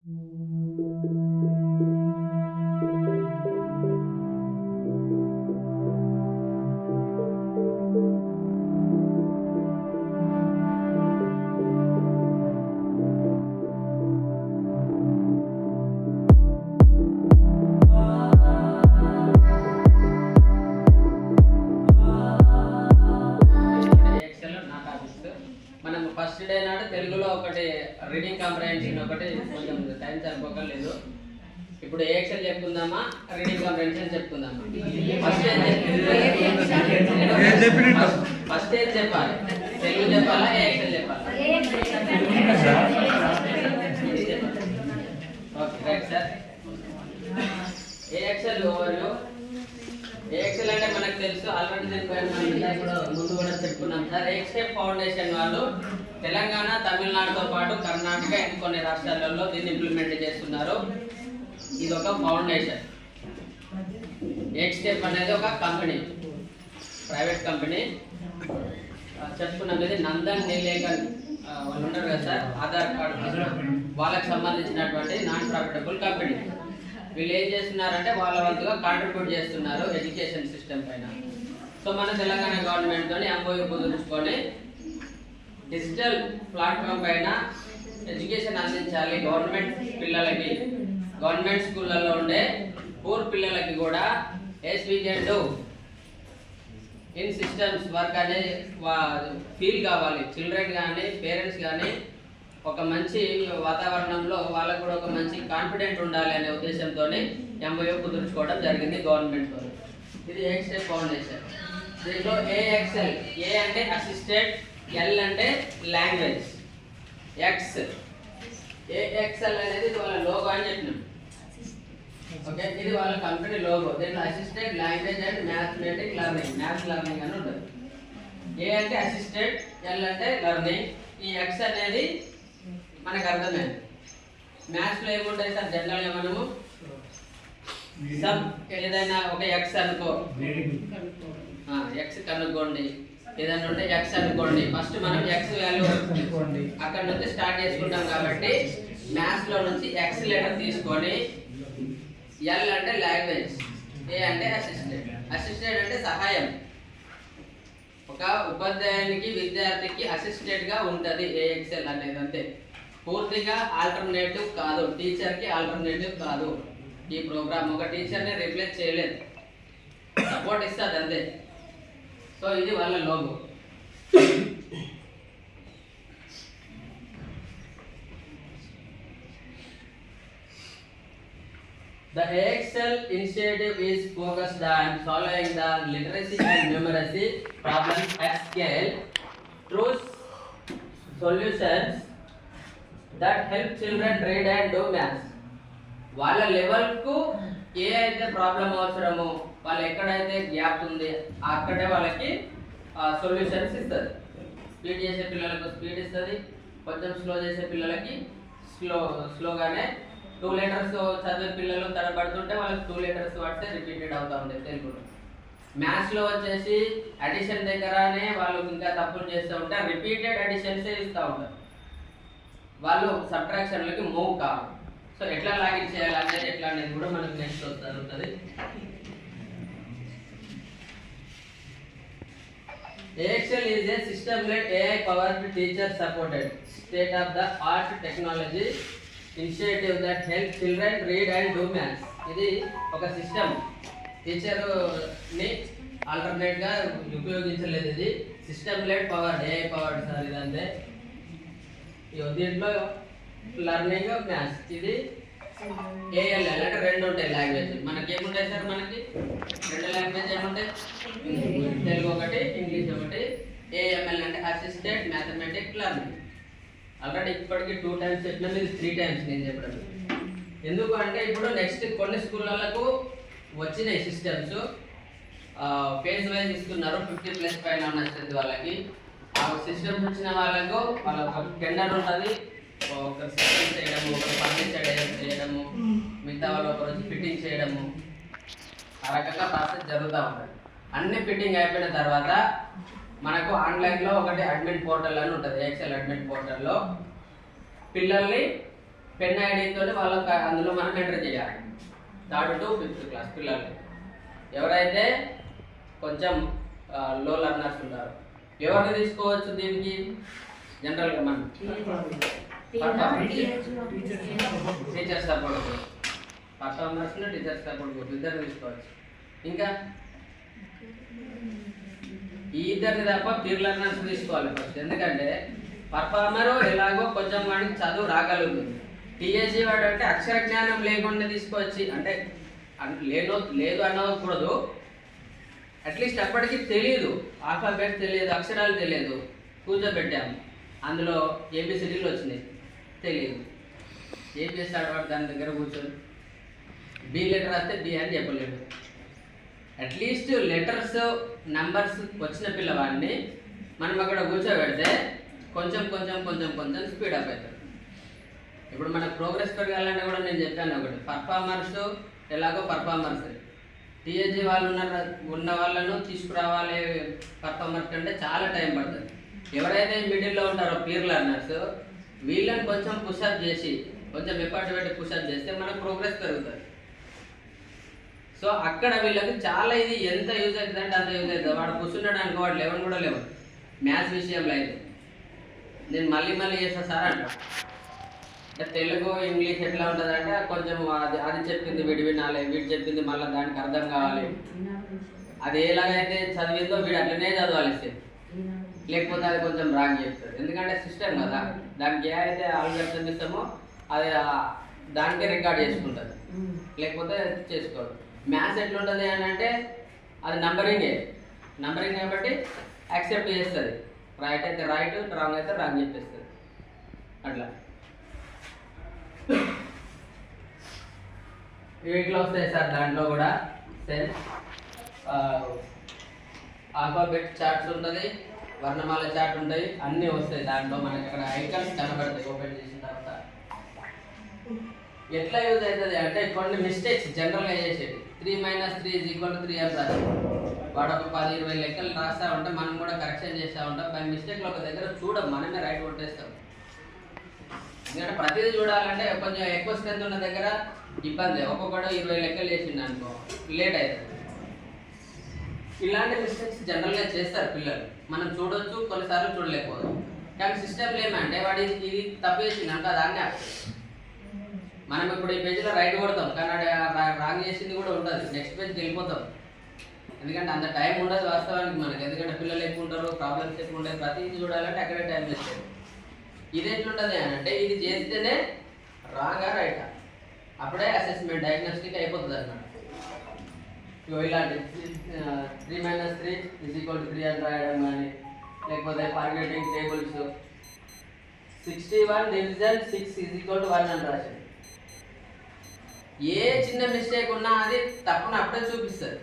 మనం first day నాడు తెలుగులో ఒకటి రీడింగ్ కాంప్రహెన్షన్ ఒకటి కొంచెం టైం సరిపోకలేదు. ఇప్పుడు ఏఎక్సెల్ చెప్పుకుందామా, రీడింగ్ కాంప్రహెన్షన్ చెప్పుకుందామా? ఫస్ట్ ఏం చెప్పాలి? తెలుగు చెప్పాలా, ఏఎక్సెల్ చెప్పాలా? Okay right sir. A X L overview. A X L అంటే మనకు తెలుసు, ఆల్రెడీ ముందు కూడా చెప్పుకున్నాం సార్. ఎక్స్టెప్ ఫౌండేషన్ వాళ్ళు తెలంగాణ, తమిళనాడుతో పాటు కర్ణాటక ఇంకొన్ని రాష్ట్రాలలో దీన్ని ఇంప్లిమెంట్ చేస్తున్నారు. ఇది ఒక ఫౌండేషన్. ఎక్స్టెప్ అనేది ఒక కంపెనీ, ప్రైవేట్ కంపెనీ. చెప్పుకున్నాం ఇది నందన్ నీలేకన్ వాళ్ళు ఉంటారు కదా సార్, ఆధార్ కార్డు వాళ్ళకి సంబంధించినటువంటి నాన్ ప్రాఫిటబుల్ కంపెనీ. వీళ్ళు ఏం చేస్తున్నారంటే వాళ్ళ వంతుగా కాంట్రిబ్యూట్ చేస్తున్నారు ఎడ్యుకేషన్ సిస్టమ్ పైన. సో మన తెలంగాణ గవర్నమెంట్ తోని ఎంఓయూ కుదుర్చుకొని డిజిటల్ ప్లాట్ఫామ్ పైన ఎడ్యుకేషన్ అందించాలి గవర్నమెంట్ పిల్లలకి. గవర్నమెంట్ స్కూళ్ళల్లో ఉండే పూర్ పిల్లలకి కూడా yes we can do in systems work అనే ఫీల్ కావాలి. చిల్డ్రన్ కానీ పేరెంట్స్ కానీ ఒక మంచి వాతావరణంలో వాళ్ళకు కూడా ఒక మంచి కాన్ఫిడెంట్ ఉండాలి అనే ఉద్దేశంతో ఎంఓయూ కుదుర్చుకోవడం జరిగింది గవర్నమెంట్ తో. ఇది ఎక్స్టెప్ ఫౌండేషన్. దీంట్లో ఏఎక్సెల్, ఏ అంటే అసిస్టెంట్, ఎల్ అంటే లాంగ్వేజ్, ఎక్స్ ఏఎక్సెల్ అనేది వాళ్ళ లోగో అని చెప్పినాం. ఓకే, ఇది వాళ్ళ కంపెనీ లోగో. దీంట్లో assistant, language and mathematic learning, maths learning అని ఉంటుంది. ఏ అంటే అసిస్టెంట్, ఎల్ అంటే లెర్నింగ్, ఈ ఎక్స్ అనేది మనకు అర్థమైంది. మ్యాథ్స్ లో ఏముంటాయి సార్ జనరల్ గా మనము సమ్ ఏదైనా ఒక ఎక్స్ అనుకో, ఎక్స్ కనుక్కోండి, ఏదైనా ఉంటే ఎక్స్ అనుకోండి. ఫస్ట్ మనం ఎక్స్ వాల్యూ అక్కడ నుంచి స్టార్ట్ చేసుకుంటాం కాబట్టి మ్యాథ్స్ లో నుంచి ఎక్స్ లెటర్ తీసుకొని ఎల్ అంటే లాంగ్వేజ్, ఏ అంటే అసిస్టెంట్. అసిస్టెంట్ అంటే సహాయం. ఒక ఉపాధ్యాయునికి విద్యార్థికి అసిస్టెంట్ గా ఉంటది ఏఎక్సెల్ అనేది. అంతే, పూర్తిగా ఆల్టర్నేటివ్ కాదు, టీచర్ కి ఆల్టర్నేటివ్ కాదు. ఈ ప్రోగ్రామ్ ఒక టీచర్ ని రిప్లేస్ చేయలేదు, సపోర్ట్ ఇస్తుంది అంతే. సో ఇది వాళ్ళ logo. The AXL initiative is focused on solving the literacy and numeracy problems at scale through solutions that help children read and do maths. వాళ్ళ లెవెల్కు ఏ అయితే ప్రాబ్లం అవసరమో, వాళ్ళు ఎక్కడైతే గ్యాప్ ఉంది అక్కడే వాళ్ళకి సొల్యూషన్స్ ఇస్తుంది. స్పీడ్ చేసే పిల్లలకు స్పీడ్ ఇస్తుంది, కొంచెం స్లో చేసే పిల్లలకి స్లోగానే. 2 లెటర్స్ చదివే పిల్లలు తడబడుతుంటే వాళ్ళకి 2 లెటర్స్ వాడితే రిపీటెడ్ అవుతూ ఉంటాయి తెలుగులో. మ్యాథ్స్లో వచ్చేసి అడిషన్ దగ్గరనే వాళ్ళు ఇంకా తప్పులు చేస్తూ ఉంటే రిపీటెడ్ అడిషన్సే ఇస్తూ ఉంటారు. వాళ్ళు సబ్ట్రాక్షన్లకి మూవ్ కావాలి. సో ఎట్లా లాగిన్ చేయాలి అనేది ఎట్లా అనేది కూడా మనకు నెక్స్ట్ జరుగుతుంది. AXL is a system-led AI-powered teacher-supported state-of-the-art technology initiative that helps children read and do maths. ఇది ఒక సిస్టమ్, టీచర్ ని ఆల్టర్నేట్ గా ఉపయోగించలేదు. ఇది system led powered, AI powered sir. ఇదంతే. దీంట్లో లెర్నింగ్ మ్యాథ్స్. ఇది ఏఎల్ఎల్ అంటే 2 ఉంటాయి లాంగ్వేజ్. మనకి ఏముంటాయి సార్? మనకి 2 లాంగ్వేజ్ ఏముంటాయి? తెలుగు ఒకటి, ఇంగ్లీష్ ఒకటి. ఏఎంఎల్ అంటే అసిస్టెంట్ మ్యాథమెటిక్ లెర్నింగ్. ఆల్రెడీ ఇప్పటికి 2 టైమ్స్ చెప్పినా, ఇది 3 టైమ్స్ నేను చెప్పడం. ఎందుకు అంటే ఇప్పుడు నెక్స్ట్ కొన్ని స్కూళ్ళకు వచ్చినాయి సిస్టమ్స్, ఫేజ్ వైజ్ ఇస్తున్నారు. 50+ పైన ఉన్న స్ట్రెంత్ వాళ్ళకి ఆ సిస్టమ్స్ వచ్చిన వాళ్ళకు వాళ్ళ ఒక టెండర్ ఉంటుంది. ఒకరు సిస్టమ్ చేయడము, ఒకరు ఫర్నిచర్ చేయడము, మిగతా వాళ్ళు ఒకరోజు ఫిట్టింగ్ చేయడము, ఆ రకంగా ప్రాసెస్ జరుగుతూ ఉంటుంది. అన్ని ఫిట్టింగ్ అయిపోయిన తర్వాత మనకు ఆన్లైన్లో ఒకటి అడ్మిట్ పోర్టల్ అని ఉంటుంది. ఎక్సెల్ అడ్మిట్ పోర్టల్లో పిల్లల్ని పెన్ ఐడితో వాళ్ళకి అందులో మనం ఎంటర్ చేయాలి. 3rd to 5th క్లాస్ పిల్లలు ఎవరైతే కొంచెం లో లర్నర్స్ ఉంటారో ఎవరిని తీసుకోవచ్చు దీనికి? జనరల్గా మనం టీచర్ సపోర్ట్ పర్ఫార్మర్స్లో టీచర్ సపోర్ట్ ఇద్దరు తీసుకోవచ్చు. ఇంకా ఈ ఇద్దరిని తప్ప పీర్ లర్నర్స్ తీసుకోవాలి ఫస్ట్. ఎందుకంటే పర్ఫార్మరు ఎలాగో కొంచెం వాడికి చదువు రాగలుగుతుంది. టీఏజీ వాడు అంటే అక్షర జ్ఞానం లేకుండా తీసుకొచ్చి అంటే లేదు అనకూడదు, అట్లీస్ట్ అప్పటికి తెలియదు, ఆల్ఫాబెట్ తెలియదు, అక్షరాలు తెలియదు, కూర్చోబెట్టాము అందులో ఏబిసిడీలు వచ్చినాయి తెలియదు, ఏం చేస్తాడు వాడు దాని దగ్గర కూర్చొని బి లెటర్ వస్తే బి అని చెప్పలేడు. అట్లీస్ట్ లెటర్స్ నంబర్స్ వచ్చిన పిల్లవాడిని మనం అక్కడ కూర్చోబెడితే కొంచెం కొంచెం కొంచెం కొంచెం స్పీడప్ అవుతుంది. ఇప్పుడు మనకు ప్రోగ్రెస్ పెరగాలంటే కూడా నేను చెప్పాను ఒకటి, పర్ఫార్మర్స్ ఎలాగో పర్ఫార్మర్స్ టీఏజీ వాళ్ళు ఉన్న వాళ్ళను తీసుకురావాలి పర్ఫార్మర్స్ కంటే చాలా టైం పడుతుంది. ఎవరైతే మిడిల్లో ఉంటారో పీర్ లర్నర్స్ వీళ్ళని కొంచెం పుషప్ చేసి కొంచెం ఎఫర్ట్ పెట్టి పుషప్ చేస్తే మనకు ప్రోగ్రెస్ పెరుగుతుంది. సో అక్కడ వీళ్ళకి చాలా ఇది ఎంత యూజ్ అవుతుంది అంటే అంత యూజ్ అవుతుంది. వాడు కూర్చున్నాడు అనుకో వాడు లెవెన్ కూడా లేవు మ్యాథ్స్ విషయంలో అయితే. నేను మళ్ళీ చేస్తా సార్ అంట. తెలుగు ఇంగ్లీష్ ఎట్లా ఉంటుంది అంటే కొంచెం అది చెప్పింది వీడు వినాలి, వీడు చెప్పింది మళ్ళీ దానికి అర్థం కావాలి. అది ఎలాగైతే చదివిందో వీడు అట్లనే చదవాలి, లేకపోతే అది కొంచెం రాంగ్ చెప్తుంది. ఎందుకంటే సిస్టమ్ కదా, దానికి ఏ అయితే ఆల్రెడీ చదివిస్తామో అది దానికే రికార్డ్ చేసుకుంటుంది, లేకపోతే చేసుకోడు. మ్యాథ్స్ ఎట్లుంటుంది అని అంటే అది నంబరింగ్ కాబట్టి యాక్సెప్ట్ చేస్తుంది. రైట్ అయితే రైట్, రాంగ్ అయితే రాంగ్ చెప్పేస్తుంది. అట్లా వీటిలో వస్తాయి సార్. దాంట్లో కూడా సేమ్ ఆల్ఫాబెట్ చార్ట్స్ ఉంటుంది, వర్ణమాల చార్ట్ ఉంటాయి, అన్నీ వస్తాయి దాంట్లో. మనకి అక్కడ ఐకాన్స్ కనబడతాయి ఓపెన్ చేసిన తర్వాత. ఎట్లా యూజ్ అవుతుంది అంటే కొన్ని మిస్టేక్స్ జనరల్గా చేసేది 3 - 3 = 3 అని రాదు. వాడు ఒక 10-20 లెక్కలు రాస్తా ఉంటే మనం కూడా కరెక్షన్ చేస్తూ ఉంటాం. బై మిస్టేక్లో ఒక దగ్గర చూడం, మనమే రైట్ కొట్టేస్తాం. ఎందుకంటే ప్రతిదీ చూడాలంటే కొంచెం ఎక్కువ స్ట్రెంత్ ఉన్న దగ్గర ఇబ్బంది. ఒక్కొక్కడు 20 లెక్కలు చేసిండు అనుకో లేట్ అవుతుంది. ఇలాంటి మిస్టేక్స్ జనరల్గా చేస్తారు పిల్లలు. మనం చూడొచ్చు, కొన్నిసార్లు చూడలేకపోవచ్చు. కానీ సిస్టమ్లో ఏమంటే వాడు ఇది తప్పు చేసింది అంటే దాన్ని మనం ఇప్పుడు ఈ పేజీలో రైట్ కొడతాం, కానీ రాంగ్ చేసింది కూడా ఉంటుంది, నెక్స్ట్ పేజ్కి వెళ్ళిపోతాం. ఎందుకంటే అంత టైం ఉండదు వాస్తవానికి మనకి. ఎందుకంటే పిల్లలు ఎక్కువ ఉంటారు, ప్రాబ్లమ్స్ ఎక్కువ ఉంటాయి, ప్రతిదీ చూడాలంటే అక్కడే టైం వేస్ట్. ఇది ఎట్లుంటుంది అని అంటే ఇది చేస్తేనే రాంగా రైటా, అప్పుడే అసెస్మెంట్ డయాగ్నోస్టిక్ అయిపోతుంది అన్నమాట. ఇలాంటి 3 - 3 = 3 అని రాయడం కానీ, లేకపోతే ఫార్గెటింగ్ టేబుల్స్ 61 డివిజన్ 6 = 1 అని రాశాడు. ఏ చిన్న మిస్టేక్ ఉన్నా అది తప్పును అప్పుడే చూపిస్తుంది.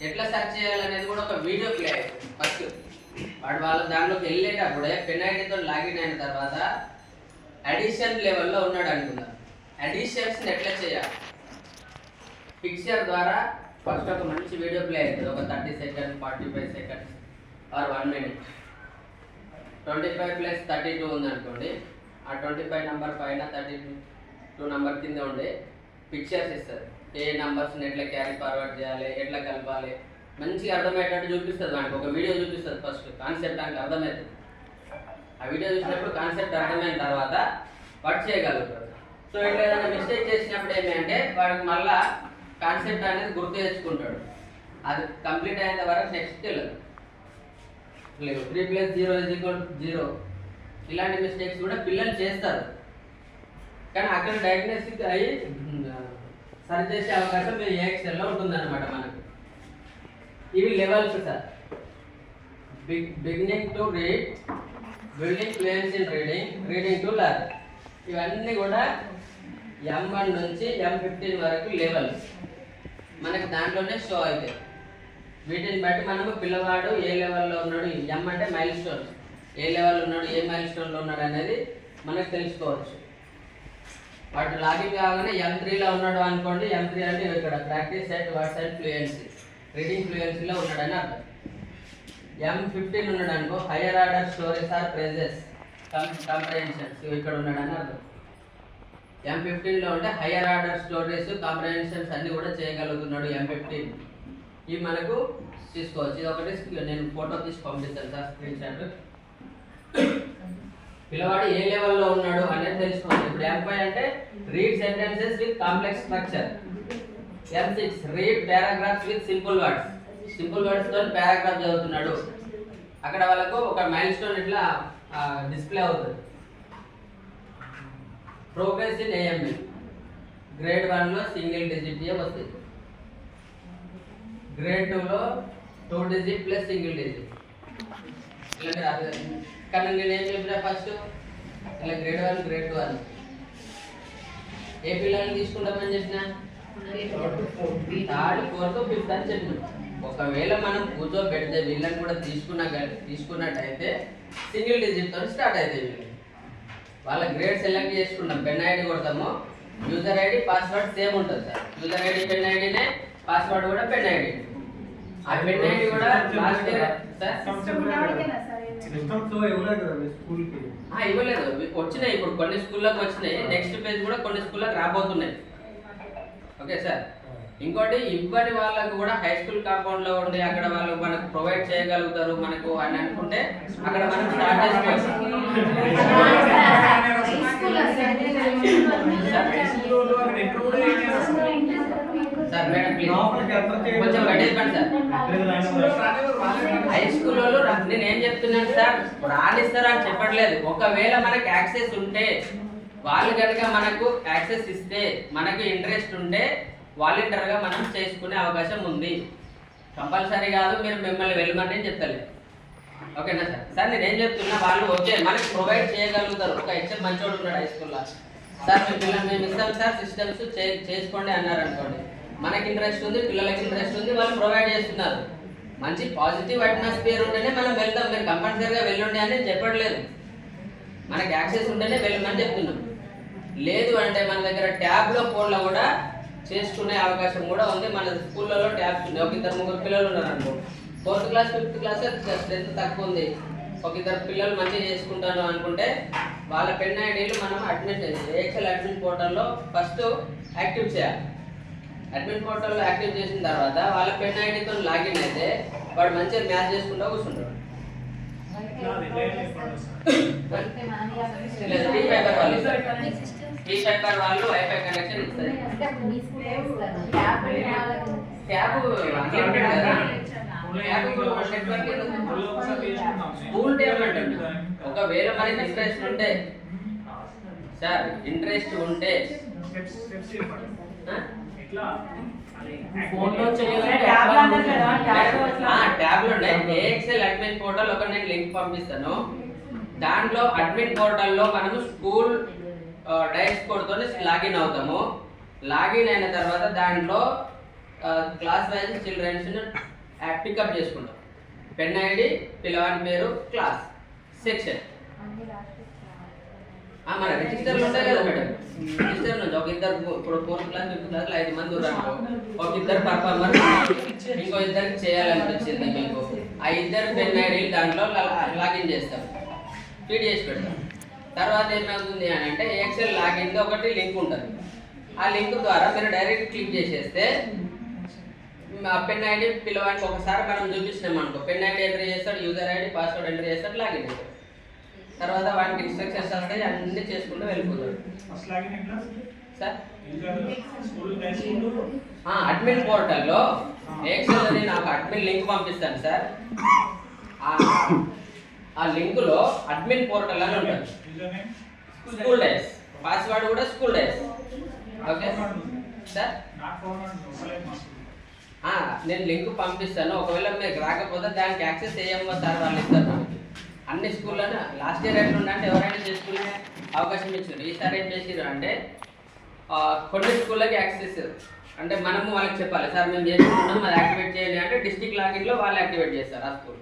ఎట్లా సెర్చ్ చేయాలనేది కూడా ఒక వీడియో ప్లే అవుతుంది. ఫస్ట్ వాళ్ళు దాంట్లోకి వెళ్ళేటప్పుడే పెన్ ఐడితో లాగిన్ అయిన తర్వాత అడిషన్ లెవెల్లో ఉన్నాడు అనుకుందాం. అడిషన్స్ ఎట్లా చేయాలి పిక్చర్ ద్వారా ఫస్ట్ ఒక మంచి వీడియో ప్లే అవుతుంది. ఒక 30 సెకండ్స్, 45 సెకండ్స్ ఆర్ 1 మినిట్. 25 + 32 ఉందనుకోండి, ఆ 25 నెంబర్ పైన 32 నెంబర్ కింద ఉండే పిక్చర్స్ ఇస్తుంది. ఏ నెంబర్స్ని ఎట్లా క్యారీ ఫార్వర్డ్ చేయాలి, ఎట్లా కలపాలి, మంచిగా అర్థమయ్యేటట్టు చూపిస్తుంది. మనకు ఒక వీడియో చూపిస్తుంది. ఫస్ట్ కాన్సెప్ట్ ఆయనకు అర్థమవుతుంది. ఆ వీడియో చూసినప్పుడు కాన్సెప్ట్ అర్థమైన తర్వాత వాడు చేయగలుగుతాడు. సో ఇట్లా ఏదైనా మిస్టేక్ చేసినప్పుడు ఏమంటే వాడికి మళ్ళా కాన్సెప్ట్ అనేది గుర్తు తెచ్చుకుంటాడు. అది కంప్లీట్ అయిన వరకు నెక్స్ట్ తెలియదు. 3 + 0 = 0 ఇలాంటి మిస్టేక్స్ కూడా పిల్లలు చేస్తారు. కానీ అక్కడ డయాగ్నోస్టిక్ అయ్యి సరి చేసే అవకాశం మీరు ఏఎక్సెల్లో ఉంటుందన్నమాట మనకు. ఇవి levels sir. Beginning to read, building fluency in reading, reading to learn, ఇవన్నీ కూడా M1 నుంచి M15 వరకు లెవెల్స్ మనకి దాంట్లోనే షో అవుతాయి. వీటిని బట్టి మనము పిల్లవాడు ఏ లెవెల్లో ఉన్నాడు, M అంటే మైల్ స్టోన్స్, ఏ లెవెల్లో ఉన్నాడు, ఏ మైల్ స్టోన్లో ఉన్నాడు అనేది మనకు తెలుసుకోవచ్చు. వాటి లాగిన్ కాగానే M3లో ఉన్నాడు అనుకోండి. M3 అంటే ఇక్కడ practice at words and fluency, reading ఫ్లూయెన్సీలో ఉన్నాడని అర్థం. M15 ఉన్నాడు అనుకో, higher order stories or prizes, comprehensions, ఇక్కడ ఉన్నాడని అర్థం. M15 లో అంటే హయ్యర్ ఆర్డర్ స్టోరేజ్ కాంప్రహెన్షన్స్ అన్ని కూడా చేయగలుగుతున్నాడు M15. ఇవి మనకు తీసుకోవచ్చు. ఇది ఒకటి నేను ఫోటో తీసి పంపిస్తాను సార్, స్క్రీన్ షాట్. పిల్లవాడు ఏ లెవెల్లో ఉన్నాడు అనేది తెలుసుకోండి. ఇప్పుడు M5 అంటే read sentences with complex structure. M6 read paragraphs with simple words. Simple words తో పారాగ్రాఫ్ చదువుతున్నాడు. అక్కడ వాళ్ళకు ఒక మైల్ స్టోన్ ఇట్లా డిస్ప్లే అవుతుంది. ప్రోగ్రెస్ ఇన్ AML గ్రేడ్ 1 లో సింగిల్ డిజిట్ వస్తుంది, గ్రేడ్ 2 లో 2 డిజిట్ ప్లస్ సింగిల్ డిజిట్. ఇలా రాదు కానీ నేను ఏం చెప్పినా ఫస్ట్ ఇలా గ్రేడ్ 1 గ్రేడ్ 2 అని ఏ పిల్లల్ని తీసుకుంటామని చెప్పినా థర్డ్ ఫోర్త్ ఫిఫ్త్ అని చెప్పిన. ఒకవేళ మనం కూర్చోబెడితే వీళ్ళని కూడా తీసుకున్నట్టయితే సింగిల్ డిజిట్ తో స్టార్ట్ అవుతాయి. వీళ్ళు వాళ్ళ గ్రేడ్ సెలెక్ట్ చేసుకున్నాం, పెన్ ఐడి కొడతాము, యూజర్ ఐడి పాస్వర్డ్ సేమ్ ఉంటుంది సార్. యూజర్ ఐడి పెన్ ఐడినే, పాస్వర్డ్ కూడా పెన్ ఐడి. ఆ పెన్ ఐడి కూడా లాస్ట్ ఇయర్ ఇవ్వలేదు, వచ్చినాయి ఇప్పుడు కొన్ని స్కూళ్ళకి వచ్చినాయి. నెక్స్ట్ పేజ్ కూడా కొన్ని స్కూళ్ళకి రాబోతున్నాయి. Okay sir. ఇంకోటి ఇవ్వని వాళ్ళకు కూడా హై స్కూల్ కాంపౌండ్ లో ఉండి అక్కడ వాళ్ళు మనకు ప్రొవైడ్ చేయగలుగుతారు మనకు అని అనుకుంటే అక్కడ మనం స్టార్ట్ చేసుకోవచ్చు. సార్ మేడం ప్లీజ్ కొంచెం గట్టిగా సార్. హై స్కూల్ వాళ్ళు నేను ఏం చెప్తున్నాను సార్, రానిస్తారు అని చెప్పట్లేదు. ఒకవేళ మనకి యాక్సెస్ ఉంటే వాళ్ళు కనుక మనకు యాక్సెస్ ఇస్తే మనకు ఇంట్రెస్ట్ ఉంటే వాలంటీర్గా మనం చేసుకునే అవకాశం ఉంది. కంపల్సరీ కాదు, మీరు మిమ్మల్ని వెళ్ళమని నేను చెప్తలేదు. ఓకేనా సార్. సార్ నేను ఏం చెప్తున్నా, వాళ్ళు ఓకే మనకి ప్రొవైడ్ చేయగలుగుతారు. ఒక హెచ్ఎం మంచోడు ఉన్నాడు హై స్కూల్లో, సార్ మీ పిల్లలు మేము ఇస్తాం సార్ సిస్టమ్స్ చేసుకోండి అన్నారు అనుకోండి. మనకి ఇంట్రెస్ట్ ఉంది, పిల్లలకి ఇంట్రెస్ట్ ఉంది, వాళ్ళు ప్రొవైడ్ చేస్తున్నారు. మంచి పాజిటివ్ అట్మాస్ఫియర్ ఉంటేనే మనం వెళ్తాం. మీరు కంపల్సరీగా వెళ్ళండి అని చెప్పట్లేదు. మనకి యాక్సెస్ ఉంటేనే వెళ్ళమని చెప్తున్నాం. లేదు అంటే మన దగ్గర ట్యాబ్లో ఫోన్లో కూడా చేసుకునే అవకాశం కూడా ఉంది. మన స్కూళ్ళలో ట్యాబ్స్ ఉన్నాయి. ఒక ఇద్దరు ముగ్గురు పిల్లలు ఉన్నారు అనుకో, 4th class 5th class strength తక్కువ ఉంది, ఒక ఇద్దరు పిల్లలు మంచిగా చేసుకుంటాను అనుకుంటే వాళ్ళ పెన్ ఐడీలు మనం అడ్మిట్ ఏఎక్సెల్ అడ్మిట్ పోర్టల్లో ఫస్ట్ యాక్టివ్ చేయాలి. అడ్మిట్ పోర్టల్లో యాక్టివ్ చేసిన తర్వాత వాళ్ళ పెన్ ఐడీతో లాగిన్ అయితే వాడు మంచిగా మ్యాచ్ చేసుకుంటూ కూర్చుంటాడు. టీఫైబర్ వాళ్ళు వైఫై కనెక్షన్ ఇస్తారు. స్కూల్ డెవలప్మెంట్ ఒకవేళ మనకి ఇంట్రెస్ట్ ఉంటే సార్, ఇంట్రెస్ట్ ఉంటే ట్యాబ్లో ఏఎక్సెల్ అడ్మిన్ పోర్టల్ ఒక నేను లింక్ పంపిస్తాను. దాంట్లో అడ్మిన్ పోర్టల్లో మనము స్కూల్ డైస్ కోడ్తో లాగిన్ అవుతాము. లాగిన్ అయిన తర్వాత దాంట్లో క్లాస్ వైజ్ చిల్డ్రన్స్ పికప్ చేసుకుంటాం. పెన్ ఐడి, పిల్లవాని పేరు, క్లాస్, సెక్షన్ మన రిజిస్టర్లు ఉంటాయి కదా మేడం. రిజిస్టర్ నుంచి ఒక ఇద్దరు, ఇప్పుడు 4th క్లాస్ 5th క్లాస్ 5 మంది ఉన్నారు, ఒక ఇద్దరు పర్ఫార్మర్, ఇంకో ఇద్దరికి చేయాలనిపించింది మీకు, ఆ ఇద్దరు పెన్ ఐడీలు దాంట్లో లాగిన్ చేస్తాం, ఫీడ్ చేసి పెడతాం. తర్వాత ఏమవుతుంది అని అంటే ఎక్సెల్ లాగిన్ ఒకటి లింక్ ఉంటుంది. ఆ లింక్ ద్వారా మీరు డైరెక్ట్ క్లిక్ చేసేస్తే పెన్ ఐడి పిల్లవాడికి ఒకసారి మనం చూపించినాం అనుకో, పెన్ ఐడి ఎంటర్ చేస్తాడు, యూజర్ ఐడి, పాస్వర్డ్ ఎంటర్ చేస్తాడు, లాగిన్ అవుతాడు. తర్వాత వాటికి ఇన్స్ట్రక్షన్స్ వస్తాయి, అన్ని చేసుకుంటూ వెళ్ళిపోతాడు సార్. అడ్మిన్ పోర్టల్లో ఎక్సెల్ అని నాకు అడ్మిన్ లింక్ పంపిస్తాను సార్. ఆ లింకులో అడ్మిన్ పోర్టల్ అని ఉంటుంది. స్కూల్ డైస్ పాస్వర్డ్ కూడా స్కూల్ డైస్. ఓకే సార్, నేను లింక్ పంపిస్తాను. ఒకవేళ మీకు రాకపోతే దానికి యాక్సెస్ ఏమో సార్ వాళ్ళు ఇస్తారు మనకి. అన్ని స్కూల్లోనే లాస్ట్ ఇయర్ ఎట్లుండే అంటే ఎవరైనా చేసుకునే అవకాశం ఇచ్చారు. ఈసారి ఏం చేసారు అంటే కొన్ని స్కూళ్ళకి యాక్సెస్ అంటే మనము వాళ్ళకి చెప్పాలి, సార్ మేము చేసుకుంటున్నాం అది యాక్టివేట్ చేయండి అంటే డిస్ట్రిక్ట్ లాగిన్లో వాళ్ళు యాక్టివేట్ చేస్తారు ఆ స్కూల్.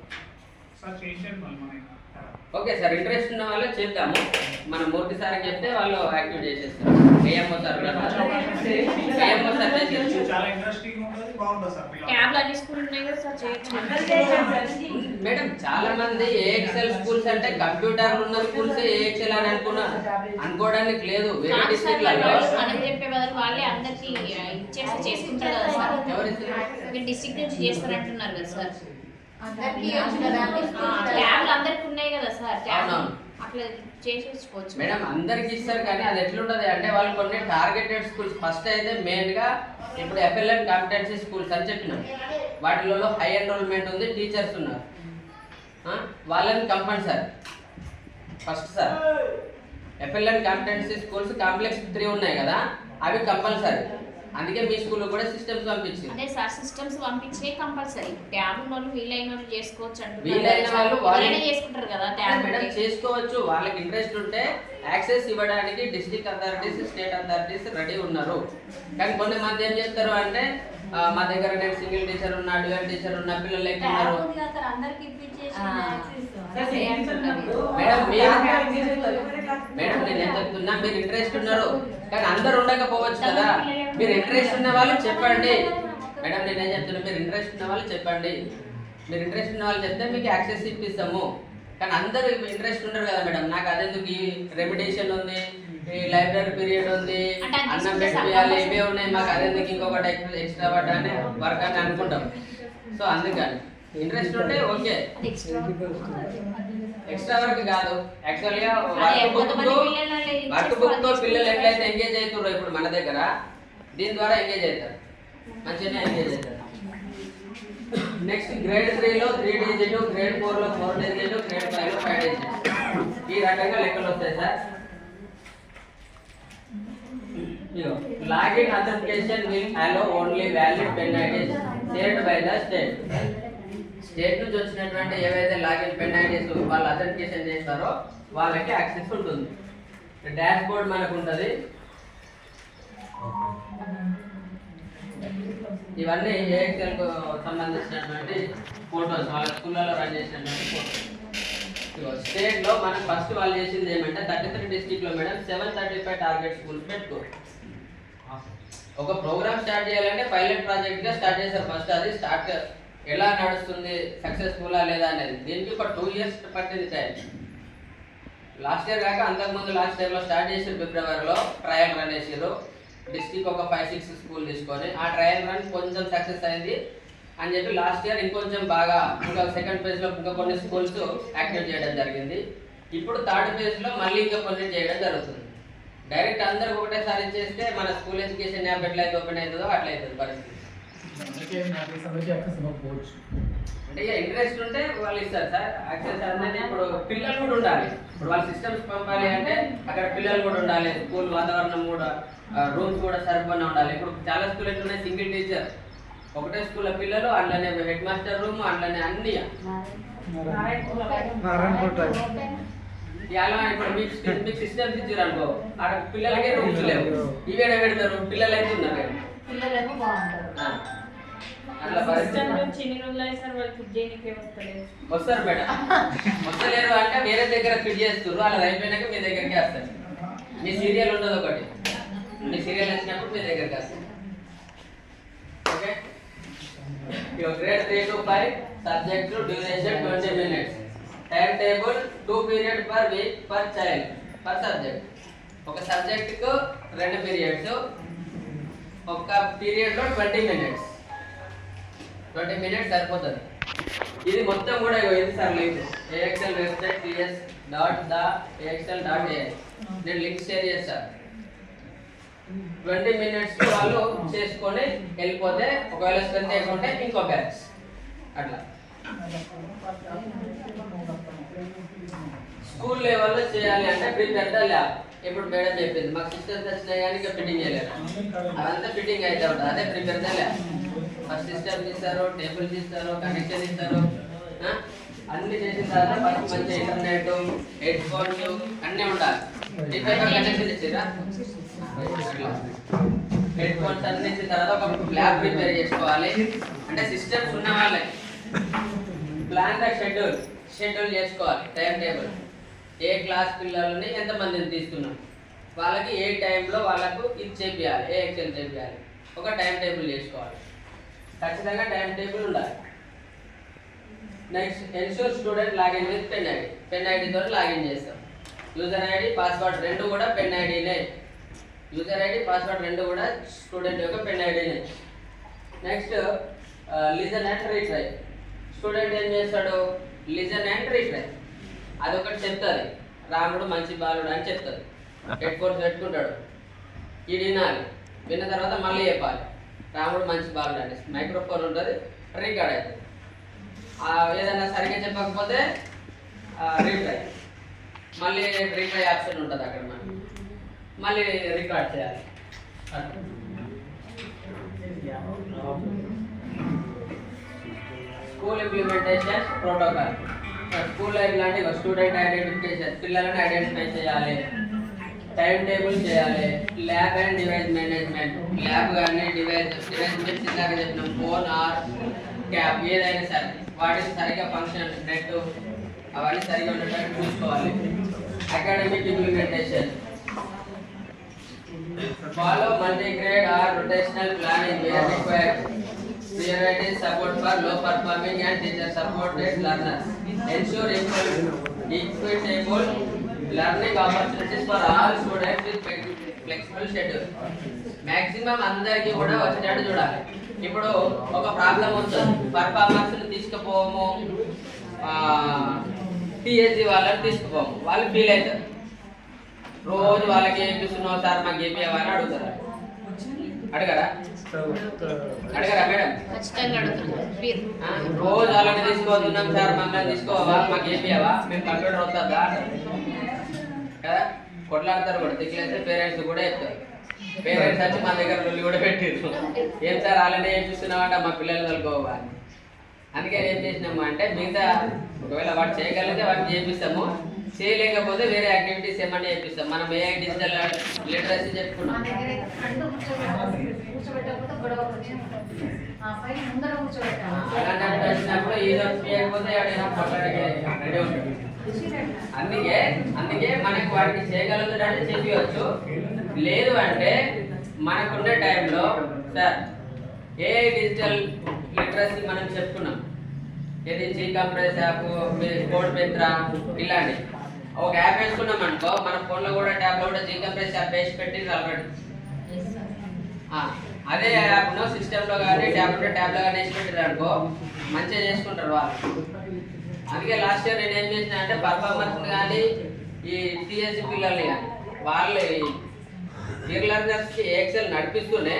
ఓకే సార్, ఇంట్రెస్ట్ ఉన్న వాళ్ళే చేద్దాము. మనం మూర్తి సార్ చెప్తే వాళ్ళు యాక్టివేట్ చేసేస్తారు. ఏఎంఓ సార్ చేసేస్తారు. బాగుంటుంది సార్. ట్యాబ్లు అన్ని స్కూల్ ఉన్నాయి కదా సార్, చేయొచ్చు. మేడం చాలా మంది ఏఎక్సెల్ స్కూల్స్ అంటే కంప్యూటర్లు ఉన్న స్కూల్స్ ఏఎక్సెల్ అని అనుకోవడానికి లేదు. వేరే కాదు సార్, డిస్ట్రిక్ట్లలో మనం చెప్పే బదులు వాళ్ళే అందరికి ఇచ్చేసి చేసుకుంటారు కదా సార్. మీరు డిస్ట్రిక్ట్ నుంచి చేస్తారంటున్నారు కదా సార్. ట్యాబ్లు అందరికి ఉన్నాయి కదా సార్, ట్యాబ్లు అట్లా చేసేసుకోవచ్చు మేడం. అందరికి ఇస్తారు కానీ అది ఎట్లుంటది అంటే వాళ్ళు కొన్ని టార్గెటెడ్ స్కూల్స్ ఫస్ట్ అయితే మెయిన్ గా ఇప్పుడు FLN కాంపిటెన్సీ స్కూల్స్ అని చెప్పినాం. వాటిలో హై ఎన్రోల్మెంట్ ఉంది, టీచర్స్ ఉన్నారు, వాళ్ళని compulsory first sir. FLN competency schools complex 3 ఉన్నాయి కదా, అవి కంపల్సరీ. అందుకే మీ స్కూల్ కూడా సిస్టమ్స్ పంపించింది. అదే సార్, సిస్టమ్స్ పంపించే కంపల్సరీ. ట్యాబ్ వాళ్ళు వీలైన వాళ్ళు చేసుకోవచ్చు అంటున్నారు. వీలైన వాళ్ళు వాళ్ళే చేసుకుంటారు కదా ట్యాబ్. మేడం చేసుకోవచ్చు, వాళ్ళకి ఇంట్రెస్ట్ ఉంటే యాక్సెస్ ఇవ్వడానికి district authorities, state authorities ready ఉన్నారు. కానీ కొన్ని మంది ఏం చేస్తారు అంటే మా దగ్గర నేను సింగిల్ టీచర్ ఉన్నా, డ్యూయల్ టీచర్ ఉన్నా, పిల్లలు ఎక్కున్నారు. మేడం నేను ఏం చెప్తున్నా, మీరు ఇంట్రెస్ట్ ఉన్నారు కానీ అందరు ఉండకపోవచ్చు కదా. మీరు ఇంట్రెస్ట్ ఉన్న వాళ్ళు చెప్పండి మేడం. నేను ఏం చెప్తున్నా, మీరు ఇంట్రెస్ట్ ఉన్న వాళ్ళు చెప్పండి. మీరు ఇంట్రెస్ట్ ఉన్న వాళ్ళు చెప్తే మీకు యాక్సెస్ ఇప్పిస్తాము. కానీ అందరూ ఇంట్రెస్ట్ ఉండరు కదా మేడం. నాకు అదెందుకు, ఈ రెమిడేషన్ ఉంది, ఈ లైబ్రరీ పీరియడ్ ఉంది, అన్నం పెట్టియాలి, ఇవే ఉన్నాయి, మాకు అదెందుకు ఇంకొకటి ఎక్స్ట్రా వర్క్ అని అనుకుంటాం. సో అందుకని ఇంట్రెస్ట్ ఉంటే ఓకే. ఎక్స్ట్రా వర్క్ కాదు, యాక్చువల్గా వర్క్ బుక్ తో పిల్లలు ఎట్లయితే ఎంగేజ్ అవుతారో ఇప్పుడు మన దగ్గర, దీని ద్వారా ఎంగేజ్ అవుతారు, మంచిగానే ఎంగేజ్ అవుతారు. నెక్స్ట్ గ్రేడ్ 3లో 3 డిజిట్, గ్రేడ్ 4లో 4 డిజిట్, గ్రేడ్ 5లో 5 డిజిట్, ఈ రకంగా లెక్కలు వస్తాయి sir. Login authentication will allow only valid pen IDs shared by the state. State నుంచి వచ్చినటువంటి ఏవైతే లాగిన్ పెన్ ఐడీస్ వాళ్ళు అథెంటికేషన్ చేస్తారో వాళ్ళకి యాక్సెస్ ఉంటుంది. డాష్ బోర్డ్ మనకు ఉంటుంది. ఇవన్నీ ఏఎక్సెల్ కు సంబంధించినటువంటి ఫోటోస్, వాళ్ళ స్కూళ్ళలో రన్ చేసినటువంటి ఫోటోస్. స్టేట్ లో మనం ఫస్ట్ వాళ్ళు చేసింది ఏమంటే 33 డిస్ట్రిక్ట్ లో మేడం 735 టార్గెట్ స్కూల్స్ పెట్టుకో. ఒక ప్రోగ్రామ్ స్టార్ట్ చేయాలంటే పైలట్ ప్రాజెక్ట్ గా స్టార్ట్ చేశారు. ఫస్ట్ అది స్టార్ట్ ఎలా నడుస్తుంది, సక్సెస్ఫుల్ లేదా అనేది. దీనికి ఒక 2 ఇయర్స్ పట్టింది టైం. లాస్ట్ ఇయర్ కాక అంతకుముందు లాస్ట్ ఇయర్ లో స్టార్ట్ చేసారు. ఫిబ్రవరిలో ట్రయల్ రన్ చేసారు. డిస్ట్రిక్ట్ ఒక 5-6 స్కూల్ తీసుకొని ఆ ట్రయల్ రన్ కొంచెం సక్సెస్ అయింది అని చెప్పి లాస్ట్ ఇయర్ ఇంకొంచెం బాగా ఇంకా సెకండ్ ఫేజ్ లో ఇంకా కొన్ని స్కూల్స్ యాక్టివేట్ చేయడం జరిగింది. ఇప్పుడు థర్డ్ ఫేజ్ లో మళ్ళీ ఇంకా కొన్ని చేయడం జరుగుతుంది. డైరెక్ట్ అందరికి ఒకటేసారి చేస్తే మన స్కూల్ ఎడ్యుకేషన్ యాప్ ఎట్లయితే ఓపెన్ అవుతుందో అట్లా అవుతుంది పరిస్థితి. అంటే ఇంట్రెస్ట్ ఉంటే వాళ్ళు ఇస్తారు సార్. యాక్సెస్ అనేది ఇప్పుడు పిల్లలు కూడా ఉండాలి. ఇప్పుడు వాళ్ళ సిస్టమ్స్ పంపాలి అంటే అక్కడ పిల్లలు కూడా ఉండాలి, స్కూల్ వాతావరణం కూడా, రూమ్స్ కూడా సరిపోయినా ఉండాలి. ఇప్పుడు చాలా స్కూల్ ఎట్లున్నాయి, సింగిల్ టీచర్, ఒకటే స్కూల్ పిల్లలు, అందులోనే హెడ్ మాస్టర్ రూమ్, అందులోనే అన్ని. అలా ఇప్పుడు మీకు సిస్టమ్స్ ఇచ్చారు అనుకో, అక్కడ పిల్లలకే రూమ్స్ లేవు, ఇవేడ పెడతారు, పిల్లలు అయితే ఉన్నారు అట్లా పరిస్థితి. వస్తారు మేడం, వస్తలేరు అంటే వేరే దగ్గర ఫిట్ చేస్తారు, అలా అయిపోయినాక మీ దగ్గరికి వస్తారు. మీ సీరియల్ ఉండదు ఒకటి, మీ సీరియల్ వచ్చినప్పుడు మీ దగ్గరికి వస్తారు. Okay, grade 3 to 5 subject duration 20 minutes, time table 2 periods per week per child per subject. ఒక సబ్జెక్ట్ కు 2 periods, ఒక పీరియడ్ లో 20 minutes. 20 minutes సరిపోతుంది. ఇది మొత్తం కూడా ఇది sir link AXL website ts.the.axl.ai. నేను లింక్ షేర్ చేస్తాను. 20 minutes వాళ్ళు చేసుకొని వెళ్ళిపోతే ఒకవేళ స్ట్రెంత్ అయిపోతే ఇంకో బ్యాచ్ అట్లా. స్కూల్ లెవెల్లో చేయాలి అంటే ప్రిపేర్ ద ల్యాబ్. ఇప్పుడు మేడం చెప్పింది మాకు సిస్టమ్స్ వచ్చినాయి కానీ ఇంకా ఫిట్టింగ్ చేయలేదు, అదంతా ఫిట్టింగ్ అయితే ఉంటుంది. అదే prepare the lab. First systems ఇస్తారు, టేబుల్స్ ఇస్తారు, కనెక్షన్ ఇస్తారు, అన్ని చేసిన తర్వాత ఫస్ట్ మంచి ఇంటర్నెట్, హెడ్ ఫోన్స్ అన్నీ ఉండాలి. కనెక్షన్ ఇచ్చిరా, హెడ్ ఫోన్స్ అన్ని ఇచ్చిన తర్వాత ఒక ల్యాబ్ ప్రిపేర్ చేసుకోవాలి. అంటే సిస్టమ్స్ ఉన్న వాళ్ళకి ప్లాన్ ద షెడ్యూల్ చేసుకోవాలి. టైం టేబుల్, ఏ క్లాస్ పిల్లలని ఎంతమందిని తీస్తున్నాం, వాళ్ళకి ఏ టైంలో వాళ్ళకు ఇది చేపియాలి, ఏ ఎక్సెల్ చేపియాలి, ఒక టైం టేబుల్ చేసుకోవాలి. ఖచ్చితంగా టైం టేబుల్ ఉండాలి. Next ensure student login with pen ID. Pen ఐడితో లాగిన్ చేస్తాం. యూజర్ ఐడి పాస్వర్డ్ రెండు కూడా పెన్ ఐడినే. యూజర్ ఐడి పాస్వర్డ్ రెండు కూడా స్టూడెంట్ యొక్క పెన్ ఐడినే. Next listen and retry. Student ఏం చేస్తాడు? లిజన్ అండ్ రీట్రై అదొకటి చెప్తుంది. రాముడు మంచి బాలుడు అని చెప్తుంది. హెడ్ ఫోన్స్ పెట్టుకుంటాడు, ఇది వినాలి, విన్న తర్వాత మళ్ళీ చెప్పాలి రాముడు మంచి బాలుడు అని. మైక్రోఫోన్ ఉంటుంది, రికార్డ్ అవుతుంది. ఏదైనా సరిగ్గా చెప్పకపోతే రీట్రై, మళ్ళీ రీట్రై ఆప్షన్ ఉంటుంది అక్కడ, మనం మళ్ళీ రికార్డ్ చేయాలి. School implementation protocol. School life లాంటి స్టూడెంట్ ఐడెంటిఫికేషన్, పిల్లలను ఐడెంటిఫై చేయాలి, టైం టేబుల్ చేయాలి, lab and device management. Lab కానీ డివైస్ ఇందాక చెప్పిన ఫోన్ ఆర్ ట్యాబ్ ఏదైనా సరే వాటిని సరిగ్గా ఫంక్షన్ నెట్ అవన్నీ సరిగ్గా ఉండేటట్టు చూసుకోవాలి. Academic implementation. Follow multigrade or rotational planning where required. Priority support for low performing and teacher supported learners. Ensure equitable learning opportunities for all students with flexible schedule. Maximum అందరికి కూడా వచ్చేటట్టు చూడాలి. ఇప్పుడు ఒక ప్రాబ్లం వస్తుంది, పర్ఫార్మెన్స్ తీసుకుపోము, టీఎస్సీ వాళ్ళని తీసుకుపోము, వాళ్ళు feel అవుతారు. రోజు వాళ్ళకి ఏపిస్తున్నావు సార్ మాకు ఏపీవా అని అడుగుతారు. అడగరా మేడం? రోజు వాళ్ళని తీసుకోతున్నాం సార్, మమ్మల్ని తీసుకోవా, మాకు ఏపీవా, మేము కంప్యూటర్ అవుతుందా కదా, కొట్లాడతారు కూడా. తిట్లేస్తే పేరెంట్స్ కూడా చెప్తారు. పేరెంట్స్ వచ్చి మా దగ్గర రొల్లి కూడా పెట్టిర్రు, ఏం సార్ వాళ్ళని ఏపిస్తున్నామంట మా పిల్లలు కలుకోవా. అందుకే ఏం చేసినాము అంటే మిగతా ఒకవేళ వాడు చేయగలిగితే వాటిని చేపిస్తాము, చేయలేకపోతే వేరే యాక్టివిటీస్ ఏమన్నా చేపిస్తాం. మనం ఏ డిజిటల్ లిటరసీ చెప్పుకున్నాం. అలాంటి వచ్చినప్పుడు ఏదో చేయకపోతే రెడీ ఉంటుంది. అందుకే మనకి వాటిని చేయగలుగుతాడంటే చెప్పవచ్చు. లేదు అంటే మనకున్న టైంలో సార్ ఏ డిజిటల్ లిటరసీ మనం చెప్పుకున్నాం, ఏది జీ కంప్రెస్ యాప్, కోడ్ మిత్ర, ఇలాంటి ఒక యాప్ వేసుకున్నాం అనుకో, మన ఫోన్లో కూడా ట్యాబ్లో కూడా జీ కంప్రెస్ యాప్ వేసి పెట్టింది ఆల్రెడీ. అదే యాప్ను సిస్టంలో కానీ ట్యాబ్లో కానీ వేసి పెట్టారు అనుకో, మంచిగా చేసుకుంటారు వాళ్ళు. అందుకే లాస్ట్ ఇయర్ నేను ఏం చేసిన అంటే పర్ఫార్మెన్స్ కానీ ఈ టీఎస్సీ పిల్లల్ని కానీ వాళ్ళు ఇయర్ లెర్నర్స్కి ఎక్సెల్ నడిపిస్తూనే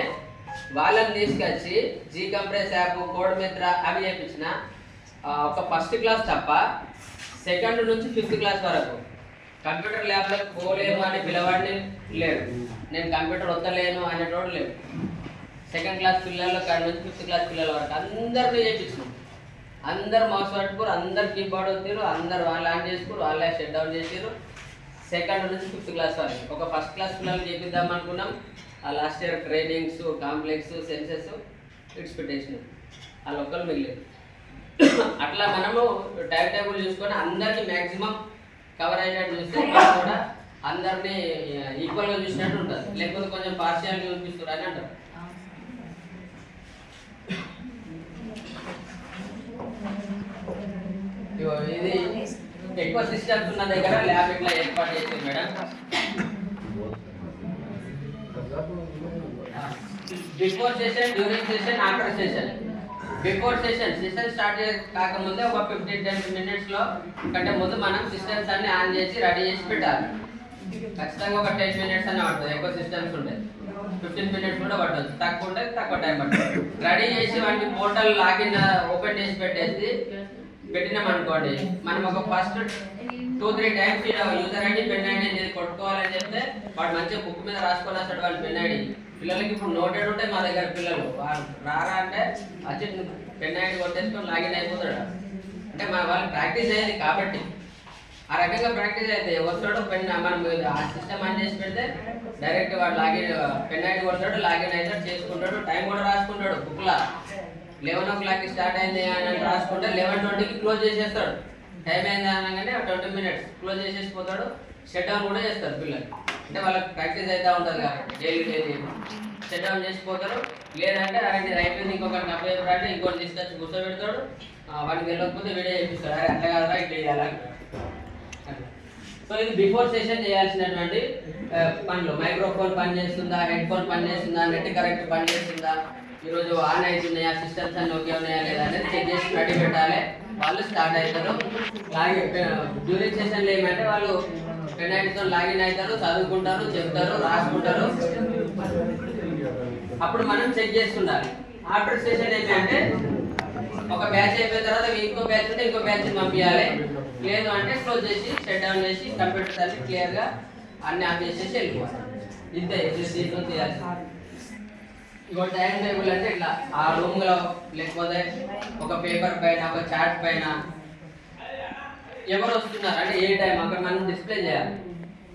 వాళ్ళని తీసుకొచ్చి జీ కంప్రెస్ యాప్, కోడ్ మిత్ర అవి చేయించిన. ఒక ఫస్ట్ క్లాస్ తప్ప సెకండ్ నుంచి 5th క్లాస్ వరకు కంప్యూటర్ ల్యాబ్లోకి పోలేము అని పిలవాడిని లేడు, నేను కంప్యూటర్ వద్దలేను అనేటోడు లేడు. సెకండ్ క్లాస్ పిల్లల కాడి నుంచి 5th క్లాస్ పిల్లల వరకు అందరినీ చేయించినాం. అందరు మౌస్ పట్టుకోరు, అందరు కీబోర్డ్ వచ్చారు, అందరు వాళ్ళు ఆన్ చేసుకోరు, వాళ్ళే షట్ డౌన్ చేసారు. సెకండ్ నుంచి 5th క్లాస్ వరకు ఒక ఫస్ట్ క్లాస్ పిల్లలు చేపిద్దాం అనుకున్నాం. ఆ last year trainings, complex, census, expectation వాళ్ళు ఒక్కరు మిగిలేదు. అట్లా మనము టైం టేబుల్ చూసుకొని అందరినీ మ్యాక్సిమం కవర్ అయ్యేటట్టు చూస్తే కూడా అందరినీ ఈక్వల్గా చూసినట్టు ఉంటుంది. లేకపోతే కొంచెం పార్షియాలిటీ చూపిస్తారు అని అంటారు. ఇది ఎక్కువ సిస్టమ్స్ ఉన్న దగ్గర ల్యాబ్ ఇట్లా ఏర్పాటు చేస్తుంది madam. Before session, during session, after session. Before session start కాకముందే ఒక 15-10 మినిట్స్లో కంటే ముందు మనం సిస్టమ్స్ అన్ని ఆన్ చేసి రెడీ చేసి పెట్టాలి. ఖచ్చితంగా ఒక 10 మినిట్స్ అనే పడుతుంది. ఎక్కువ సిస్టమ్స్ ఉంటాయి, 15 మినిట్స్ కూడా పట్టవచ్చు. తక్కువ ఉంటే తక్కువ టైం పడుతుంది. రెడీ చేసి వాటిని పోర్టల్ లాగిన్ ఓపెన్ చేసి పెట్టినాం అనుకోండి, మనం ఒక first 2-3 times user ID, pen ID నేను కొట్టుకోవాలని చెప్తే వాడు మంచిగా బుక్ మీద రాసుకొని వస్తాడు వాళ్ళ పెన్ ఐడి. పిల్లలకి ఇప్పుడు నోటెడ్ ఉంటాయి మా దగ్గర, పిల్లలు వాళ్ళు రారా అంటే వచ్చి పెన్ ఐడి కొట్టేసుకొని లాగిన్ అయిపోతాడు. అంటే వాళ్ళు ప్రాక్టీస్ అయ్యేది కాబట్టి ఆ రకంగా ప్రాక్టీస్ అయితే వస్తాడు. పెన్ మనం ఆ సిస్టమ్ ఆన్ చేసి పెడితే డైరెక్ట్ వాడు లాగిన్ పెన్ ఐడి కొడతాడు, లాగిన్ అవుతాడు, చేసుకుంటాడు. టైం కూడా రాసుకుంటాడు బుక్లా. 11 o'clock స్టార్ట్ అయింది అని రాసుకుంటే 11:20కి క్లోజ్ చేసేస్తాడు. టైం అయింది అనగానే 20 minutes క్లోజ్ చేసేసిపోతాడు. షట్ డౌన్ కూడా చేస్తారు పిల్లలు. అంటే వాళ్ళకి ప్రాక్టీస్ అవుతూ ఉంటుంది కాబట్టి డైలీ సెట్ డౌన్ చేసిపోతారు. లేదంటే అరే అయిపోయింది ఇంకొకటి అప్పయ్యారు అంటే ఇంకోటి తీసుకొచ్చి కూర్చోబెడతాడు. వాడికి వెళ్ళకపోతే వీడియో చేపిస్తాడు, అరే అట్లా కాదా ఇట్లా చేయాలి. సో ఇది బిఫోర్ సెషన్ చేయాల్సినటువంటి పనులు. మైక్రోఫోన్ పని చేస్తుందా, హెడ్ ఫోన్ పని చేస్తుందా, నెట్ కరెక్ట్ పని చేస్తుందా, ఈరోజు ఆన్ అవుతున్నాయా, సిస్టమ్స్ అన్ని ఓకే ఉన్నాయా లేదా అనేది చెక్ చేసి రెడీ పెట్టాలి. వాళ్ళు స్టార్ట్ అవుతారు. డ్యూరింగ్ సెషన్లో ఏమంటే వాళ్ళు పెనాల్టీతో లాగిన్ అవుతారు, చదువుకుంటారు, చెప్తారు, రాసుకుంటారు. అప్పుడు మనం చెక్ చేస్తుండాలి. ఆఫ్టర్ సెషన్ ఏంటంటే ఒక బ్యాచ్ అయిపోయిన తర్వాత ఇంకో బ్యాచ్ ఉంటే ఇంకో బ్యాచ్ పంపించాలి. లేదు అంటే క్లోజ్ చేసి షట్ డౌన్ చేసి కంప్యూటర్స్ అన్ని క్లియర్గా అన్ని ఆన్ చేసేసి వెళ్ళిపోవాలి. ఇంతే దీంట్లో చేయాలి. ఇంకో టైం టేబుల్ అంటే ఇట్లా ఆ రూమ్లో లేకపోతే ఒక పేపర్ పైన ఒక చార్ట్ పైన ఎవరు వస్తున్నారు అంటే ఏ టైం అక్కడ మనం డిస్ప్లే చేయాలి.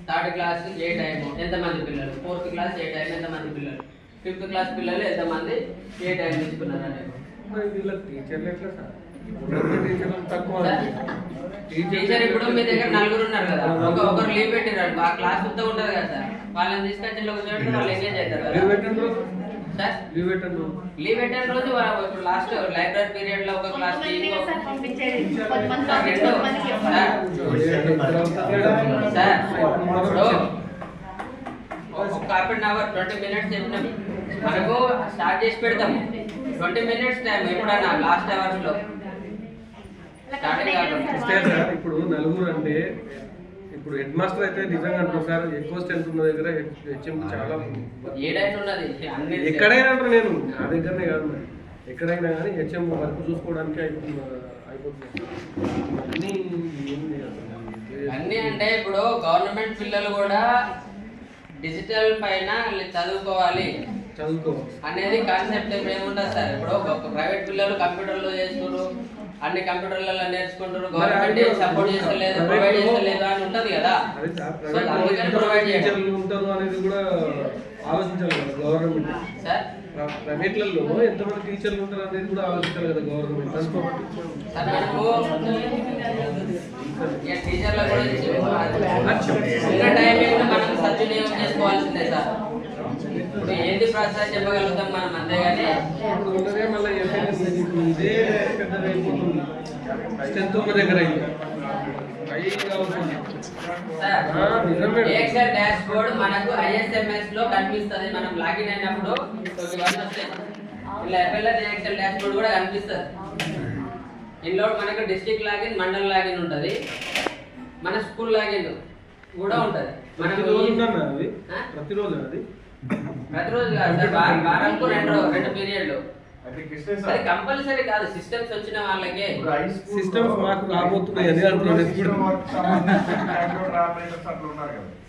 3rd క్లాస్ ఏ టైం, ఎంతమంది పిల్లలు, 4th క్లాస్ ఏ టైం, ఎంతమంది పిల్లలు, 5th క్లాస్ పిల్లలు ఎంతమంది ఏ టైం తీసుకున్నారు అనేది. టీచర్ ఇప్పుడు మీ దగ్గర 4 ఉన్నారు కదా, ఒకరు లీవ్ పెట్టినారు, ఆ క్లాస్ మొత్తం ఉంటుంది కదా సార్, వాళ్ళని తీసుకొచ్చి కూర్చోబెట్టి వాళ్ళు ఎంగేజ్ అవుతారు కదా సార్. లీవ్ పెట్టిన రోజు ఇప్పుడు లాస్ట్ లైబ్రరీ పీరియడ్ లో ఒక క్లాస్ సార్ ఒక హాఫ్ అన్ అవర్ 20 minutes చెప్పినాం మనకు స్టార్ట్ చేసి పెడతాము. 20 minutes టైం ఎప్పుడైనా లాస్ట్ అవర్స్ లో ఇప్పుడు నలుగురు అంటే ఇప్పుడు హెడ్ మాస్టర్ అయితే నిజంగా అంటారు సార్, ఎక్కువ స్ట్రెంత్ ఉన్న దగ్గర హెచ్ఎం చాలా ఎక్కడైనా అంటారు. నేను నా దగ్గరనే కాదు, మరి ఎక్కడైనా కానీ హెచ్ఎం వర్క్ చూసుకోవడానికి అయిపోతుంది. అన్నీ అంటే ఇప్పుడు గవర్నమెంట్ పిల్లలు కూడా డిజిటల్ పైన చదువుకోవాలి అనేది కాన్సెప్ట్ ఏముంటుంది సార్. ఇప్పుడు ప్రైవేట్ పిల్లలు కంప్యూటర్లో చేస్తున్నారు, అన్ని కంప్యూటర్లలో నేర్చుకుంటారు, గవర్నమెంట్ సపోర్ట్ చేస్తలేదు, ప్రొవైడ్ చేస్తలేదు అని ఉంటది కదా. సో అందుకని ప్రొవైడ్ చేయాలి ఉంటారు అనేది కూడా ఆలోచించాలి కదా గవర్నమెంట్. సార్ ప్రైవేట్లలో ఎంతమంది టీచర్లు ఉంటారు అనేది కూడా ఆలోచించాలి కదా గవర్నమెంట్. సార్ మనకు టీచర్ల గురించి టైమింగ్ మనం సద్వినియోగం చేసుకోవాల్సిందే సార్. ఇప్పుడు ఏంటి ప్రాసెస్ చెప్పగలుగుతాం మనం, అంతేగాని ఎక్సెల్ డాష్ బోర్డ్ మనకు ISMS లో కనిపిస్తుంది. మనం లాగిన్ అయినప్పుడు ఇలా ఎక్సెల్ డాష్ బోర్డ్ కూడా కనిపిస్తుంది. ఇందులో మనకు డిస్ట్రిక్ట్ లాగిన్, మండల్ లాగిన్ ఉంటుంది, మన స్కూల్ లాగిన్ కూడా ఉంటుంది. ప్రతిరోజు కాదు సార్, వారానికి 2 పీరియడ్లు. అది కంపల్సరీ కాదు, సిస్టమ్స్ వచ్చిన వాళ్ళకే. సిస్టమ్స్ మాకు రాబోతున్నాయి అని అంటున్నాను.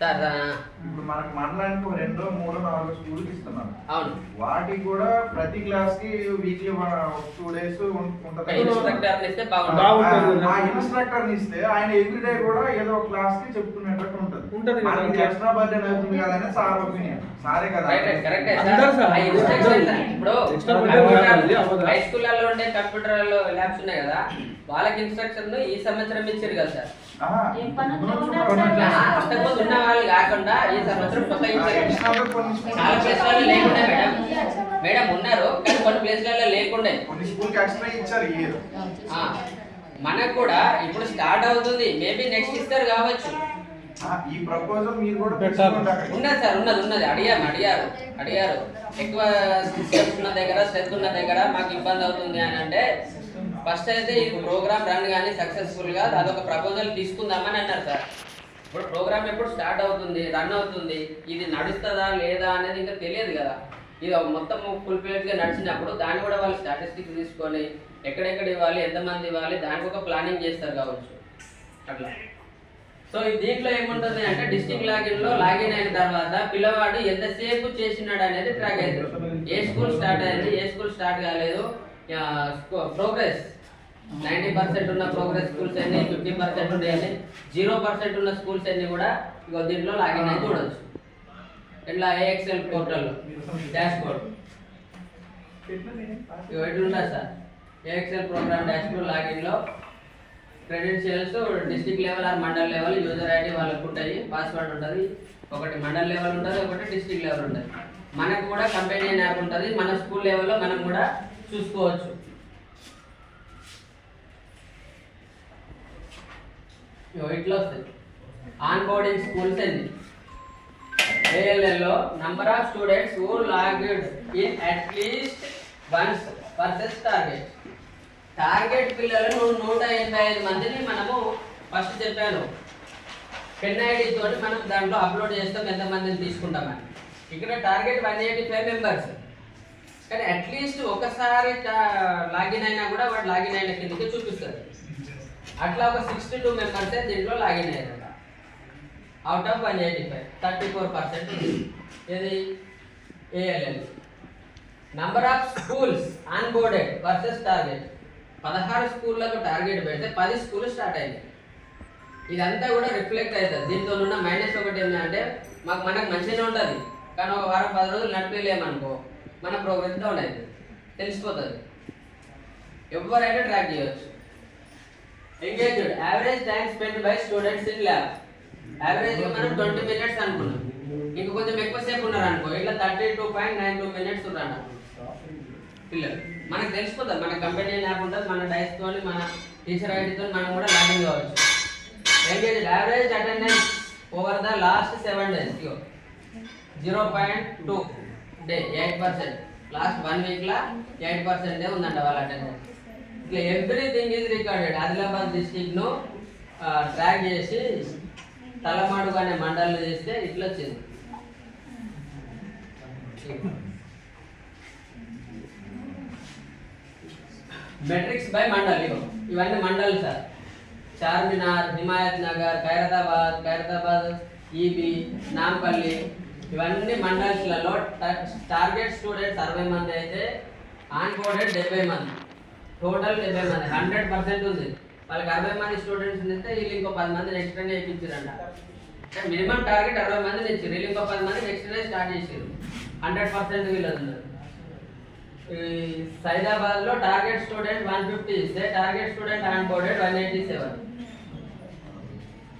సార్ ఇప్పుడు మనకు మండలానికి 2, 3, 4 స్కూల్కి ఇస్తున్నాం. అవును, వాటికి కూడా ప్రతి క్లాస్ కి వీక్లీ 2 days ఉంటుంది. ఇన్స్ట్రక్టర్ ఇస్తే బాగుంటుంది. ఆ ఇన్స్ట్రక్టర్ ఇస్తే ఆయన ఎవ్రీడే కూడా ఏదో ఒక క్లాస్ కి చెప్పుకునేటట్టు ఉంటుంది. మనకి ఎక్స్ట్రా బర్డెన్ అవుతుంది కదా అని సార్ ఒపీనియన్. సారే కదా, ఇప్పుడు హై స్కూల్లో ఉండే కంప్యూటర్ ల్యాబ్స్ ఉన్నాయి కదా, వాళ్ళకి ఇన్స్ట్రక్షన్ ఈ సంవత్సరం ఇచ్చారు కదా సార్. అంతకుముందు ఉన్న వాళ్ళు కాకుండా ఈ సంవత్సరం కొత్త ఇచ్చారు. చాలా ప్లేస్లలో లేకుండా మేడం ఉన్నారు, కానీ కొన్ని ప్లేస్లలో లేకుండా మనకు కూడా ఇప్పుడు స్టార్ట్ అవుతుంది. మేబీ నెక్స్ట్ ఇస్తారు కావచ్చు. ఈ ప్రపోజల్ మీరు కూడా ఉన్నది సార్, ఉన్నది అడిగారు. ఎక్కువ సిస్టమ్స్ ఉన్న దగ్గర, స్ట్రెంత్ ఉన్న దగ్గర మాకు ఇబ్బంది అవుతుంది అని అంటే ఫస్ట్ అయితే ఈ ప్రోగ్రామ్ రన్ కానీ సక్సెస్ఫుల్గా అదొక ప్రపోజల్ తీసుకుందామని అన్నారు సార్. ఇప్పుడు ప్రోగ్రామ్ ఎప్పుడు స్టార్ట్ అవుతుంది, రన్ అవుతుంది, ఇది నడుస్తుందా లేదా అనేది ఇంకా తెలియదు కదా. ఇది మొత్తం ఫుల్ఫిల్గా నడిచినప్పుడు దాన్ని కూడా వాళ్ళు స్టాటిస్టిక్స్ తీసుకొని ఎక్కడెక్కడ ఇవ్వాలి, ఎంతమంది ఇవ్వాలి, దానికి ఒక ప్లానింగ్ చేస్తారు కావచ్చు అట్లా. సో దీంట్లో ఏముంటుంది అంటే డిస్ట్రిక్ట్ లాగిన్లో లాగిన్ అయిన తర్వాత పిల్లవాడు ఎంతసేపు చేసినాడు అనేది ట్రాక్ అవుతుంది. ఏ స్కూల్ స్టార్ట్ అయింది, ఏ స్కూల్ స్టార్ట్ కాలేదు, ప్రోగ్రెస్ 90% ఉన్న ప్రోగ్రెస్ స్కూల్స్ అన్ని, 50% ఉండేవి, 0% ఉన్న స్కూల్స్ అన్ని కూడా దీంట్లో లాగిన్ అయి చూడవచ్చు. ఇట్లా AXL పోర్టల్ డాష్ బోర్డ్ ఎట్లుంటుంది sir. AXL program dash board లాగిన్లో credentials district level or mandal level user ID వాళ్ళకు ఉంటాయి, పాస్వర్డ్ ఉంటుంది. ఒకటి మండల్ లెవెల్ ఉంటుంది, ఒకటి డిస్ట్రిక్ట్ లెవెల్ ఉంటుంది. మనకు కూడా కంపెనీ యాప్ ఉంటుంది, మన స్కూల్ లెవెల్లో మనం కూడా చూసుకోవచ్చు. ఇట్లా వస్తుంది ఆన్ బోర్డింగ్ స్కూల్స్ ఎన్ని ALL number of students who logged in at least once versus target. Target పిల్లలు 185 మందిని మనము ఫస్ట్ చెప్పాను. పెన్ ఐడి తోటి మనం దాంట్లో అప్లోడ్ చేస్తాం ఎంతమందిని తీసుకుంటామని. ఇక్కడ టార్గెట్ 185 మెంబర్స్, కానీ అట్లీస్ట్ ఒకసారి లాగిన్ అయినా కూడా వాడు లాగిన్ అయిన కిందకి చూపిస్తుంది. అట్లా ఒక 62 మెంబర్సే దీంట్లో లాగిన్ అయ్యారు అవుట్ ఆఫ్ 185, 34%. ఇది ALL. Number of schools onboarded versus target. 16 స్కూళ్ళకు టార్గెట్ పెడితే 10 స్కూల్ స్టార్ట్ అయింది. ఇదంతా కూడా రిఫ్లెక్ట్ అవుతుంది. దీంతో ఉన్న మైనస్ ఒకటి ఏంటంటే మనకు మంచిగానే ఉంటుంది, కానీ ఒక వారం 10 రోజులు నడిపేయలేమనుకో మన ప్రోగ్రెస్ డౌన్ అవుతుంది, తెలిసిపోతుంది. ఎవరైనా ట్రాక్ చేయవచ్చు. Engaged average time spend by students in lab. Average మనం 20 మినిట్స్ అనుకున్నాం, ఇంక కొంచెం ఎక్కువసేపు ఉన్నారు అనుకో, ఇట్లా 32.92 మినిట్స్ ఉన్నారు పిల్లలు. మనకు తెలిసిపోతుంది, మన కంపెనీ యాప్ ఉంటుంది, మన డైస్ తోని మన టీచర్ ఐడితో మనం కూడా లాగిన్ కావచ్చు. Engaged average attendance over the last 7 days 0.2 day 8%. Last 1 వీక్లో 8% ఉందంట వాళ్ళ అటెండెన్స్. ఇట్లా ఎవ్రీథింగ్ ఈజ్ రికార్డెడ్. ఆదిలాబాద్ డిస్ట్రిక్ట్ను ట్రాక్ చేసి తలమాడుగు అనే మండలిని చేస్తే ఇట్లా వచ్చింది. Metrics by mandal. ఇవన్నీ మండల్ సార్. చార్మినార్, హిమాయత్ నగర్, ఖైరతాబాద్, ఈబీ, నాంపల్లి, ఇవన్నీ మండల్స్లలో టార్గెట్ స్టూడెంట్స్ 60 మంది అయితే ఆన్ బోర్డెడ్ 70 మంది. టోటల్ 70 మంది, 100% ఉంది. వాళ్ళకి 60 మంది స్టూడెంట్స్ ఇస్తే వీళ్ళు ఇంకో 10 మందిని ఎక్స్టెండ్ చేయించారంట. మినిమం టార్గెట్ 60 మందిని ఇచ్చారు, వీళ్ళు ఇంకో 10 మందిని ఎక్స్టెండ్ స్టార్ట్ చేసారు. 100% వీళ్ళు ఉన్నారు. సైదాబాద్లో టార్గెట్ స్టూడెంట్ 150 ఇస్తే టార్గెట్ స్టూడెంట్ ఆన్ బోర్డెడ్ 187.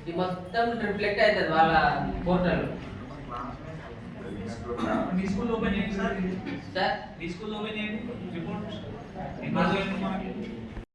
ఇది మొత్తం రిఫ్లెక్ట్ అవుతుంది వాళ్ళ పోర్టల్. మీ స్కూల్ ఓపెన్ చేయండి సార్. సార్ మీ స్కూల్ ఓపెన్ చేయండి రిపోర్ట్.